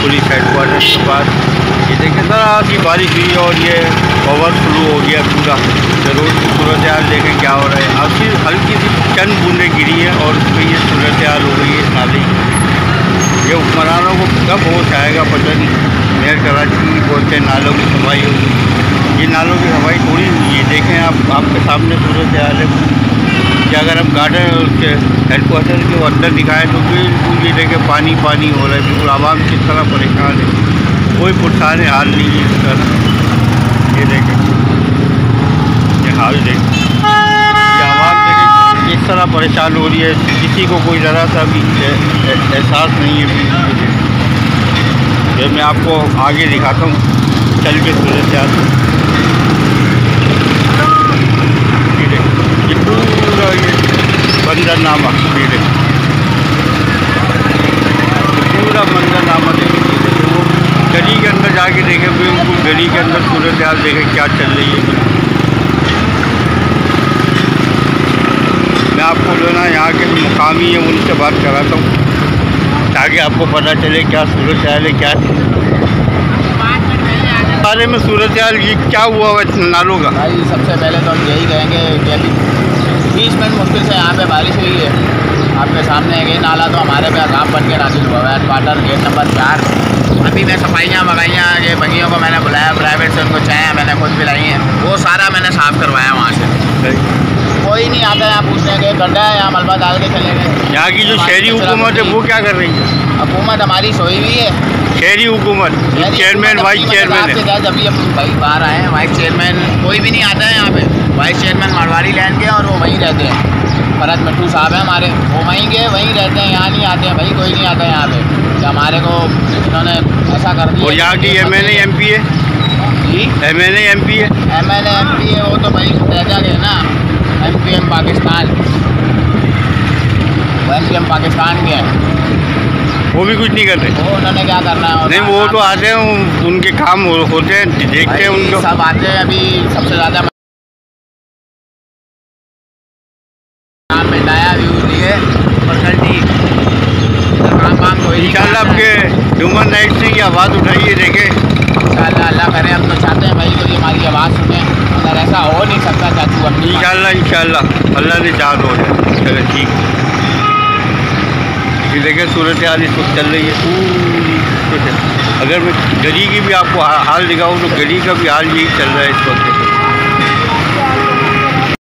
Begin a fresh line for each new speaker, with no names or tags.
Police headquarter के पास। ये देखिए ज़रा सी बारिश हुई और ये ओवरफ्लो हो गया पूरा। तो रोड की सूरत हाल देखें क्या हो रहा है। अब हल्की सी चंद बूंदें गिरी हैं और उस पर ये सूरत हाल हो गई है नाले की। ये हुक्मरानों को कब होश आएगा पता नहीं। मेयर कराची बोलते नालों की सफाई होगी, ये नालों की सफाई थोड़ी हुई है। देखें आप, आपके सामने सूरत हाल है कि अगर हम गार्डन उसके हेडक्वार्टर के अंदर दिखाएँ तो बिल्कुल ये देखें पानी पानी हो रहा है। बिल्कुल आवाम किस तरह परेशान है, कोई पुरसान हाल नहीं है इस तरह। ये देखें ये हाल देखें, ये आवाम देखें किस तरह परेशान हो रही है। किसी को कोई ज़रा सा भी एहसास नहीं है बिल्कुल। ये मैं आपको आगे दिखाता हूँ चल के सूरत हाल। ये पूरा ये मंजरनामा, ये पूरा मंजरनामा देखें। वो गली के अंदर जाके देखें, बिल्कुल गली के अंदर सूरत हाल देखें क्या चल रही है। मैं आपको जो ना यहाँ के मुकामी है उनसे बात कराता हूँ ताकि आपको पता चले क्या सूरत हाल है, क्या बारे में सूरत हाल ये क्या हुआ नालों का।
भाई सबसे पहले तो हम यही कहेंगे कि अभी 20 मिनट मुश्किल से यहाँ पे बारिश हुई है। आपके सामने है ये नाला तो हमारे पे अजाम बन के नाजिल हुआ है। क्वार्टर गेट नंबर 4 अभी मैं सफाइयाँ मंगाइयाँ, ये बगियों को मैंने बुलाया प्राइवेट से, उनको चाय मैंने खुद पिलाई हैं, वो सारा मैंने साफ़ करवाया वहाँ से। कोई नहीं आता यहाँ पूछने के गड्ढा है, यहाँ मलबा डाल के चले गए।
यहाँ की जो शहरी हुकूमत है वो क्या कर रही है?
हुकूमत हमारी सोई हुई है।
शहरी हुकूमत चेयरमैन वाइस चेयरमैन है।
जब ये भाई बाहर आए हैं वाइस चेयरमैन कोई भी नहीं आता है यहाँ पे। वाइस चेयरमैन मारवाड़ी लैंड के और वो वहीं रहते हैं। फरत मिट्टू साहब हैं हमारे, वो वहीं के वहीं रहते हैं, यहाँ नहीं आते हैं भाई, कोई नहीं आता है यहाँ पे। तो हमारे को इन्होंने ऐसा कर दिया।
और यहाँ की MNA MP है जी, MNA MP है,
MNA MP है, वो तो भाई पैदा गए ना MPM पाकिस्तान, वो MPM पाकिस्तान के हैं,
वो भी कुछ नहीं करते।
वो उन्होंने क्या करना है?
नहीं वो तो आते हैं, उनके काम होते हैं, देखते हैं उनको
सब आते हैं। अभी सबसे ज़्यादा काम में नया व्यू लिए फैकल्टी काम कोई
इंशाल्लाह आपके ह्यूमन राइट्स ने की आवाज़ उठाइए। देखें
इंशाल्लाह अल्लाह करे, हम तो चाहते हैं भाई कि हमारी आवाज़ सुने। अगर ऐसा हो नहीं सकता चाचू अपनी
इंशाल्लाह अल्लाह ने चाह हो जाए। चलो ठीक है। ये देखें सूरत हाल इस वक्त चल रही है पूरी। अगर मैं गली की भी आपको हाल दिखाऊँ तो गली का भी हाल यही चल रहा है इस वक्त।